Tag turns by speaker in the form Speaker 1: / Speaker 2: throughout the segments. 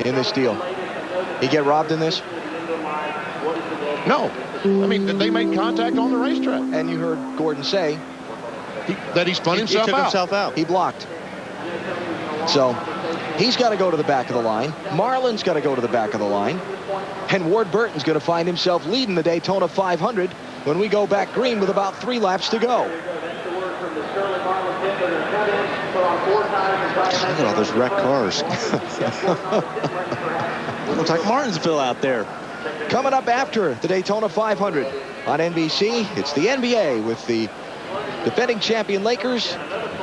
Speaker 1: in this deal. He get robbed in this?
Speaker 2: No. I mean, they made contact on the racetrack.
Speaker 1: And you heard Gordon say
Speaker 2: that he spun himself
Speaker 3: took himself out.
Speaker 1: He blocked. So he's got to go to the back of the line. Marlin's got to go to the back of the line. And Ward Burton's going to find himself leading the Daytona 500 when we go back green with about 3 laps to go.
Speaker 3: Look at all those wrecked cars. Looks like Martinsville out there.
Speaker 1: Coming up after the Daytona 500 on NBC, it's the NBA with the defending champion Lakers,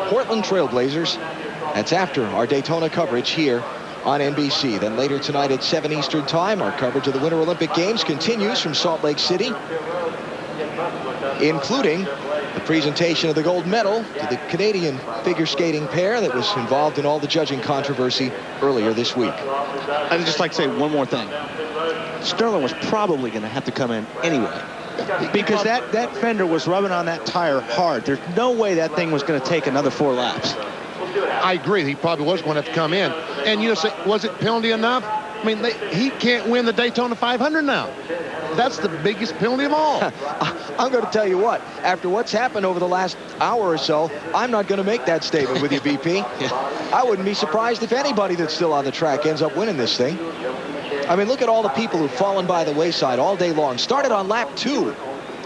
Speaker 1: Portland Trailblazers. That's after our Daytona coverage here on NBC. Then later tonight at 7 Eastern Time, our coverage of the Winter Olympic Games continues from Salt Lake City, including the presentation of the gold medal to the Canadian figure skating pair that was involved in all the judging controversy earlier this week.
Speaker 3: I'd just like to say one more thing. Sterling was probably going to have to come in anyway, because that fender was rubbing on that tire hard. There's no way that thing was going to take another 4 laps.
Speaker 2: I agree. He probably was going to have to come in. And you know, say, was it penalty enough? I mean, he can't win the Daytona 500 now. That's the biggest penalty of all.
Speaker 1: I'm going to tell you what, after what's happened over the last hour or so, I'm not going to make that statement with you, VP.
Speaker 3: Yeah.
Speaker 1: I wouldn't be surprised if anybody that's still on the track ends up winning this thing. I mean, look at all the people who've fallen by the wayside all day long. Started on lap 2.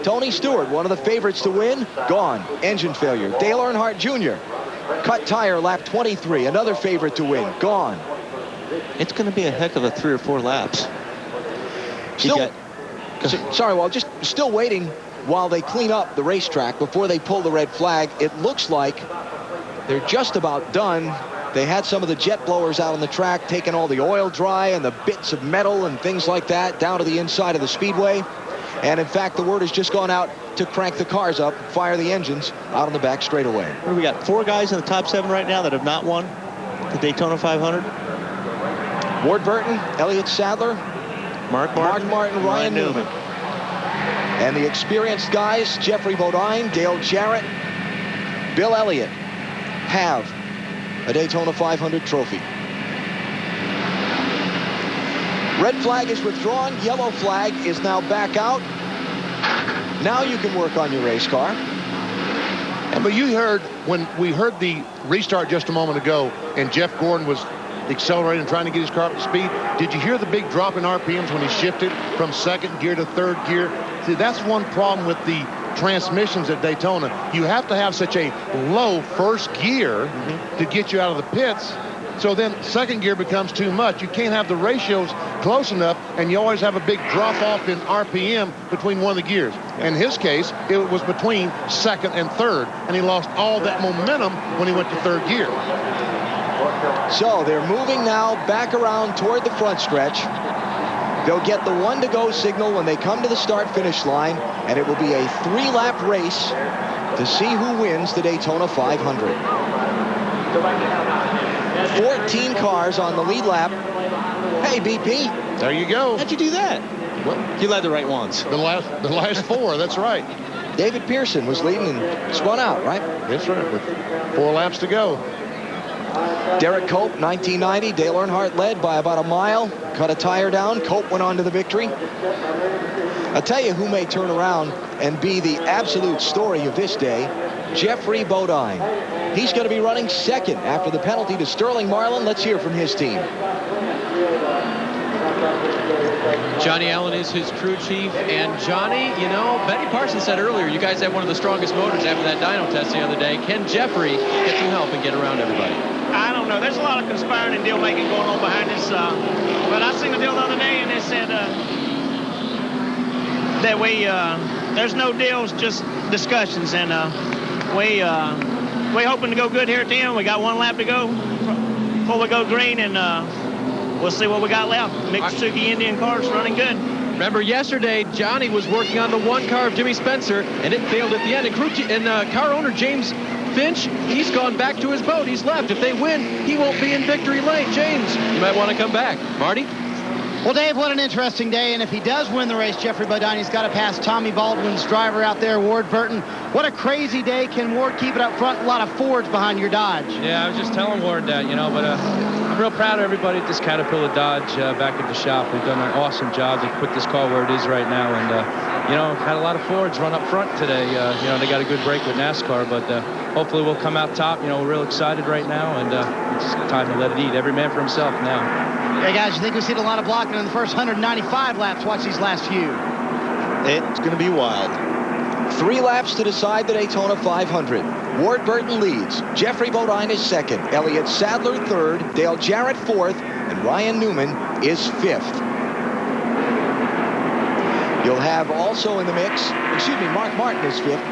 Speaker 1: Tony Stewart, one of the favorites to win, gone. Engine failure. Dale Earnhardt Jr., cut tire lap 23. Another favorite to win, gone.
Speaker 3: It's going to be a heck of a 3 or 4 laps.
Speaker 1: Sorry, Walt, just still waiting while they clean up the racetrack before they pull the red flag. It looks like they're just about done. They had some of the jet blowers out on the track, taking all the oil dry and the bits of metal and things like that down to the inside of the speedway. And in fact, the word has just gone out to crank the cars up, fire the engines out on the back straightaway.
Speaker 3: We got 4 guys in the top 7 right now that have not won the Daytona 500.
Speaker 1: Ward Burton, Elliott Sadler,
Speaker 3: Mark
Speaker 1: Martin, Ryan Newman. And the experienced guys, Jeffrey Bodine, Dale Jarrett, Bill Elliott, have a Daytona 500 trophy. Red flag is withdrawn. Yellow flag is now back out. Now you can work on your race car.
Speaker 2: But you heard, when we heard the restart just a moment ago, and Jeff Gordon was accelerating, trying to get his car up to speed, did you hear the big drop in RPMs when he shifted from 2nd gear to 3rd gear? See, that's one problem with the transmissions at Daytona. You have to have such a low 1st gear to get you out of the pits. So then 2nd gear becomes too much. You can't have the ratios close enough, and you always have a big drop off in RPM between one of the gears. In his case, it was between 2nd and 3rd, and he lost all that momentum when he went to 3rd gear.
Speaker 1: So they're moving now back around toward the front stretch. They'll get the 1 to go signal when they come to the start-finish line, and it will be a 3-lap race to see who wins the Daytona 500. 14 cars on the lead lap. Hey, BP.
Speaker 2: There you go.
Speaker 3: How'd you do that?
Speaker 2: What?
Speaker 3: You led the right ones.
Speaker 2: The last 4, that's right.
Speaker 1: David Pearson was leading and spun out, right?
Speaker 2: That's right, with 4 laps to go.
Speaker 1: Derek Cope, 1990. Dale Earnhardt led by about a mile. Cut a tire down. Cope went on to the victory. I'll tell you who may turn around and be the absolute story of this day. Jeffrey Bodine. He's going to be running 2nd after the penalty to Sterling Marlin. Let's hear from his team.
Speaker 4: Johnny Allen is his crew chief. And Johnny, you know, Benny Parsons said earlier, you guys have one of the strongest motors after that dyno test the other day. Can Jeffrey get some help and get around everybody?
Speaker 5: I don't know. There's a lot of conspiring and deal-making going on behind this. But I seen the deal the other day, and they said that there's no deals, just discussions. And we're hoping to go good here at the end. We got 1 lap to go before we go green, and we'll see what we got left. Mitsubishi Indian cars running good.
Speaker 4: Remember yesterday, Johnny was working on the 1 car of Jimmy Spencer, and it failed at the end. And car owner James Finch, he's gone back to his boat. He's left. If they win, he won't be in victory lane. James, you might want to come back. Marty?
Speaker 6: Well, Dave, what an interesting day. And if he does win the race, Jeffrey Bodine, he's got to pass Tommy Baldwin's driver out there, Ward Burton. What a crazy day. Can Ward keep it up front? A lot of Fords behind your Dodge.
Speaker 7: Yeah, I was just telling Ward that, you know, but
Speaker 4: I'm real proud of everybody at this Caterpillar Dodge back at the shop. They've done an awesome job to put this car where it is right now. And, you know, had a lot of Fords run up front today. You know, they got a good break with NASCAR, but hopefully we'll come out top. You know, we're real excited right now, and it's time to let it eat. Every man for himself now.
Speaker 6: Hey, guys, you think we've seen a lot of blocking in the first 195 laps? Watch these last few.
Speaker 3: It's going to be wild.
Speaker 1: 3 laps to decide the Daytona 500. Ward Burton leads. Jeffrey Bodine is second. Elliott Sadler third. Dale Jarrett fourth. And Ryan Newman is fifth. You'll have also in the mix, Mark Martin is fifth.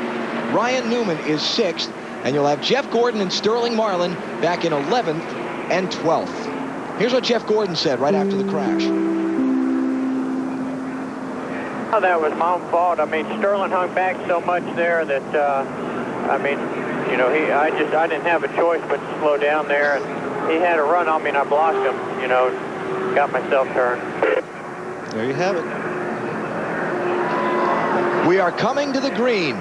Speaker 1: Ryan Newman is sixth. And you'll have Jeff Gordon and Sterling Marlin back in 11th and 12th. Here's what Jeff Gordon said right after the crash.
Speaker 7: Oh, that was my own fault. I mean, Sterling hung back so much there that, I mean, you know, I didn't have a choice but to slow down there, and he had a run on me, and I blocked him. You know, got myself turned.
Speaker 3: There you have it.
Speaker 1: We are coming to the green.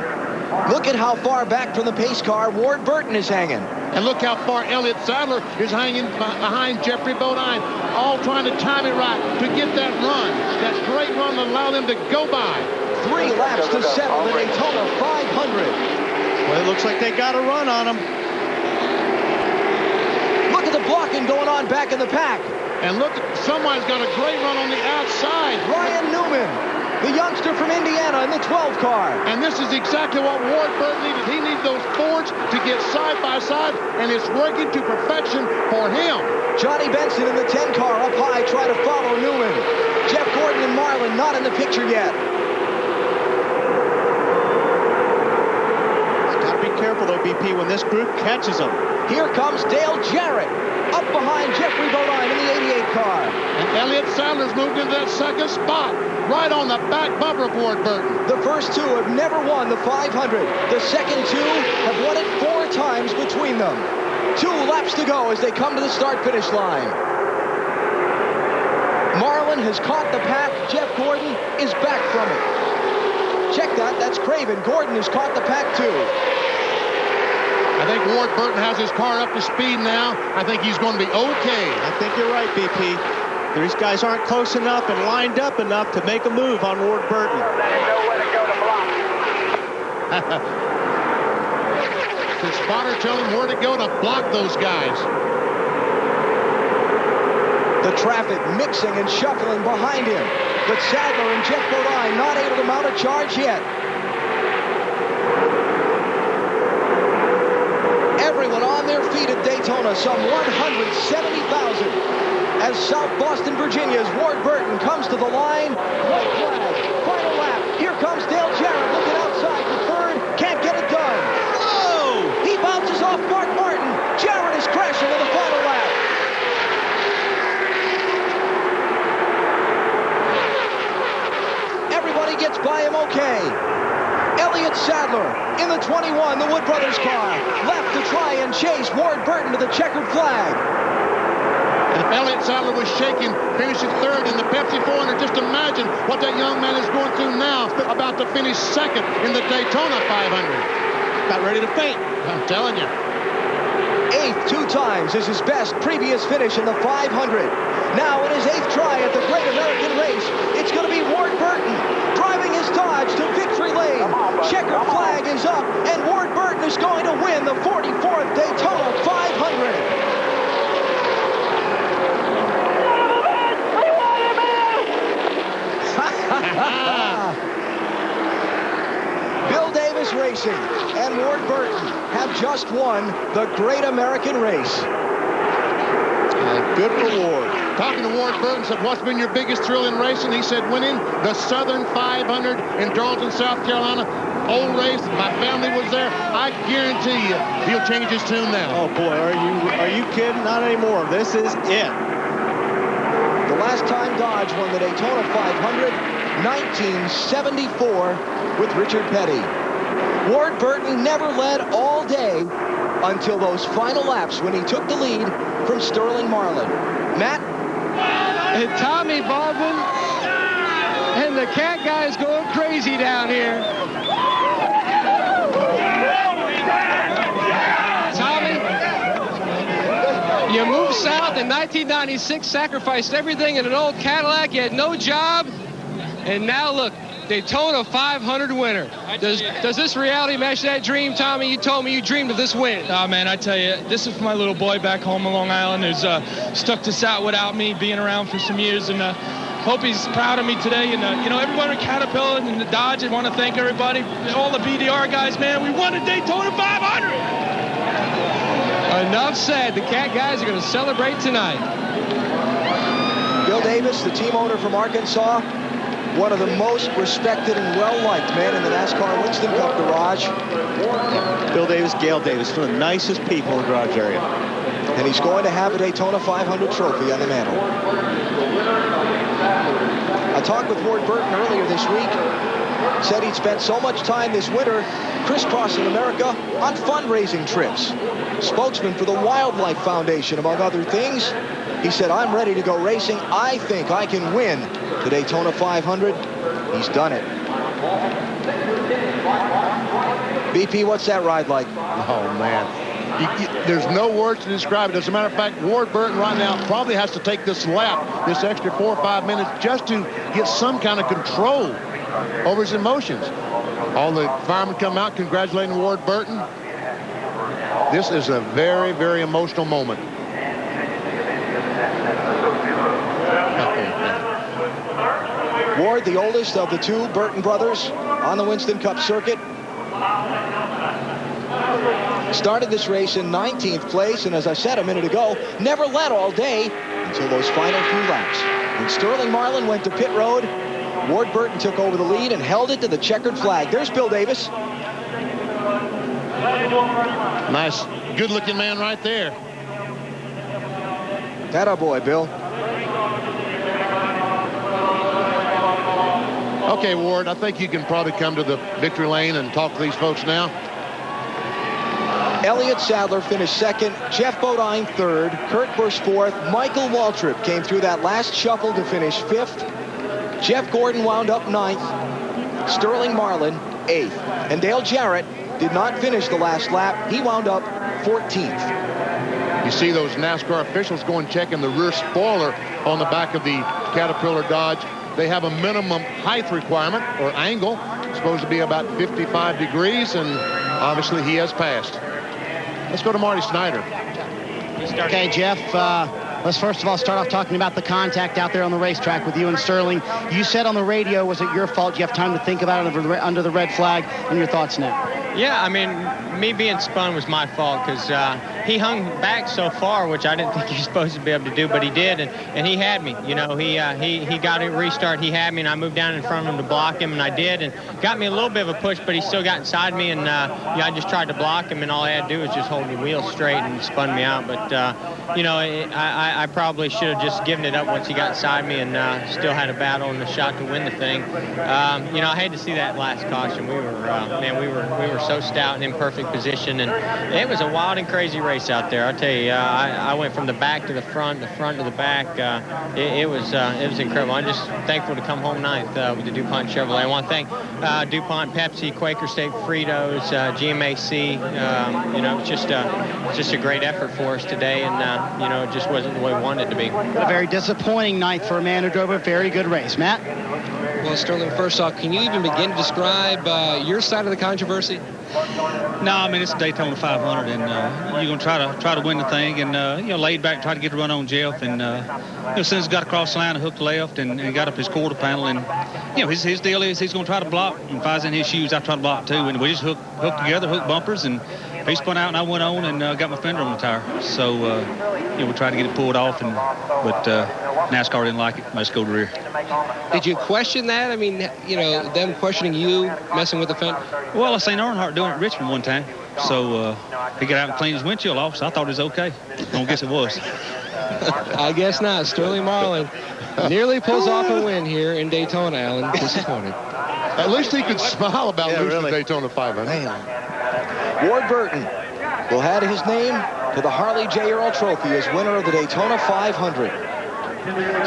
Speaker 1: Look at how far back from the pace car Ward Burton is hanging.
Speaker 2: And look how far Elliott Sadler is hanging behind Jeffrey Bodine, all trying to time it right to get that run. That great run that allowed them to go by.
Speaker 1: 3 laps to settle the Daytona 500.
Speaker 3: Well, it looks like they got a run on them.
Speaker 1: Look at the blocking going on back in the pack.
Speaker 2: And look, somebody's got a great run on the outside.
Speaker 1: Ryan Newman, the youngster from Indiana in the 12 car.
Speaker 2: And this is exactly what Ward Burton needed. He needed those Fords to get side by side, and it's working to perfection for him.
Speaker 1: Johnny Benson in the 10 car up high, try to follow Newman. Jeff Gordon and Marlin not in the picture yet.
Speaker 3: Got to be careful though, BP, when this group catches them.
Speaker 1: Here comes Dale Jarrett up behind Jeffrey Bodine in the 88 car.
Speaker 2: And Elliott Sadler's moved into that second spot, right on the back bumper of Ward Burton.
Speaker 1: The first 2 have never won the 500. The second 2 have won it 4 times between them. 2 laps to go as they come to the start-finish line. Marlin has caught the pack. Jeff Gordon is back from it. Check that. That's Craven. Gordon has caught the pack too.
Speaker 2: I think Ward Burton has his car up to speed now. I think he's going to be okay.
Speaker 3: I think you're right, BP. These guys aren't close enough and lined up enough to make a move on Ward Burton.
Speaker 2: The spotter tell him where to go to block those guys.
Speaker 1: The traffic mixing and shuffling behind him. But Sadler and Jeff Bodine not able to mount a charge yet. Everyone on their feet at Daytona, some 170,000. As South Boston, Virginia's Ward Burton comes to the line. White flag, final lap. Here comes Dale Jarrett looking outside for third. Can't get it done. Oh! He bounces off Mark Martin. Jarrett is crashing in the final lap. Everybody gets by him okay. Elliott Sadler in the 21, the Wood Brothers car. Left to try and chase Ward Burton to the checkered flag.
Speaker 2: And if Elliott Sadler was shaking, finishing third in the Pepsi 400, just imagine what that young man is going through now, about to finish second in the Daytona 500.
Speaker 3: About ready to faint.
Speaker 2: I'm telling you.
Speaker 1: 8th 2 times is his best previous finish in the 500. Now in his 8th try at the Great American Race, it's going to be Ward Burton driving his Dodge to victory lane. Checkered flag is up, and Ward Burton is going to win the 44th Daytona 500. Bill Davis Racing and Ward Burton have just won the Great American Race.
Speaker 3: Good for Ward.
Speaker 2: Talking to Ward Burton, said, what's been your biggest thrill in racing? He said, winning the Southern 500 in Darlington, South Carolina. Old race, my family was there. I guarantee you, he'll change his tune now.
Speaker 3: Oh boy, are you kidding? Not anymore. This is it.
Speaker 1: The last time Dodge won the Daytona 500, 1974, with Richard Petty. Ward Burton never led all day until those final laps when he took the lead from Sterling Marlin. Matt?
Speaker 4: And Tommy Baldwin and the cat guy's going crazy down here. Tommy, you move moved south in 1996, sacrificed everything in an old Cadillac. He had no job. And now look, Daytona 500 winner. Does this reality match that dream, Tommy? You told me you dreamed of this win.
Speaker 8: Oh, man, I tell you, this is for my little boy back home in Long Island who's stuck this out without me being around for some years. And hope he's proud of me today. And, you know, everyone at Caterpillar and the Dodge, I want to thank everybody, all the BDR guys, man. We won the Daytona 500.
Speaker 4: Enough said. The Cat guys are going to celebrate tonight.
Speaker 1: Bill Davis, the team owner from Arkansas, one of the most respected and well-liked men in the NASCAR Winston Cup garage.
Speaker 3: Bill Davis, Gail Davis, one of the nicest people in the garage area.
Speaker 1: And he's going to have a Daytona 500 trophy on the mantle. I talked with Ward Burton earlier this week. Said he'd spent so much time this winter crisscrossing America on fundraising trips. Spokesman for the Wildlife Foundation, among other things. He said, I'm ready to go racing. I think I can win the Daytona 500. He's done it. BP, what's that ride like?
Speaker 2: Oh, man. There's no words to describe it. As a matter of fact, Ward Burton right now probably has to take this lap, this extra 4 or 5 minutes, just to get some kind of control over his emotions. All the firemen come out congratulating Ward Burton. This is a very, very emotional moment.
Speaker 1: Ward, the oldest of the two Burton brothers on the Winston Cup circuit, started this race in 19th place, and as I said a minute ago, never led all day until those final few laps. When Sterling Marlin went to pit road, Ward Burton took over the lead and held it to the checkered flag. There's Bill Davis.
Speaker 2: Nice, good-looking man right there.
Speaker 1: Attaboy, Bill.
Speaker 2: Okay, Ward, I think you can probably come to the victory lane and talk to these folks now.
Speaker 1: Elliott Sadler finished second, Jeff Bodine third, Kurt Busch fourth, Michael Waltrip came through that last shuffle to finish fifth, Jeff Gordon wound up ninth, Sterling Marlin eighth, and Dale Jarrett did not finish the last lap. He wound up 14th.
Speaker 2: You see those NASCAR officials going checking the rear spoiler on the back of the Caterpillar Dodge. They have a minimum height requirement or angle. It's supposed to be about 55 degrees, and obviously he has passed. Let's go to Marty Snyder.
Speaker 6: Okay, Jeff, let's first of all start off talking about the contact out there on the racetrack with you and Sterling. You said on the radio, was it your fault? You have time to think about it under the red flag, and your thoughts now?
Speaker 9: Yeah, I mean, me being spun was my fault because he hung back so far, which I didn't think he was supposed to be able to do, but he did, and he had me. You know, he got a restart. He had me, and I moved down in front of him to block him, and I did, and got me a little bit of a push, but he still got inside me, and yeah, I just tried to block him, and all I had to do was just hold the wheel straight, and he spun me out. But you know, I probably should have just given it up once he got inside me, and still had a battle and a shot to win the thing. You know, I hate to see that last caution. We were man, we were so stout and in perfect position, and it was a wild and crazy race out there. I'll tell you, I went from the back to the front to the back. It was incredible. I'm just thankful to come home ninth with the DuPont Chevrolet. I want to thank DuPont, Pepsi, Quaker State Fritos, GMAC. You know, just a great effort for us today, and you know, it just wasn't the way we wanted it to be.
Speaker 6: A very disappointing night for a man who drove a very good race. Matt?
Speaker 4: Well, Sterling, first off, can you even begin to describe your side of the controversy?
Speaker 8: No, I mean, it's a Daytona 500, and you're going to try to win the thing, and you know, laid back, try to get a run on Jeff, and you know, as soon as he got across the line and hooked left and got up his quarter panel, and you know, his deal is he's going to try to block, and if I was in his shoes, I'd try to block too, and we just hooked together, hooked bumpers, and he spun out, and I went on and got my fender on the tire. So you know, we tried to get it pulled off, but NASCAR didn't like it. Let's go to the rear.
Speaker 4: Did you question that? I mean, you know, them questioning you, messing with the fender?
Speaker 8: Well, I seen Earnhardt doing it at Richmond one time. So he got out and cleaned his windshield off, so I thought it was okay. I don't guess it was.
Speaker 4: I guess not. Sterling Marlin nearly pulls off a win here in Daytona, Alan. Disappointed.
Speaker 2: At least he could smile about losing the Daytona 500.
Speaker 1: Man. Ward Burton will add his name to the Harley J. Earl Trophy as winner of the Daytona 500.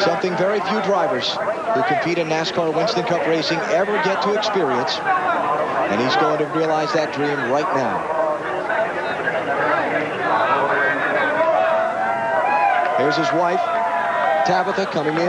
Speaker 1: Something very few drivers who compete in NASCAR Winston Cup racing ever get to experience. And he's going to realize that dream right now. Here's his wife, Tabitha, coming in.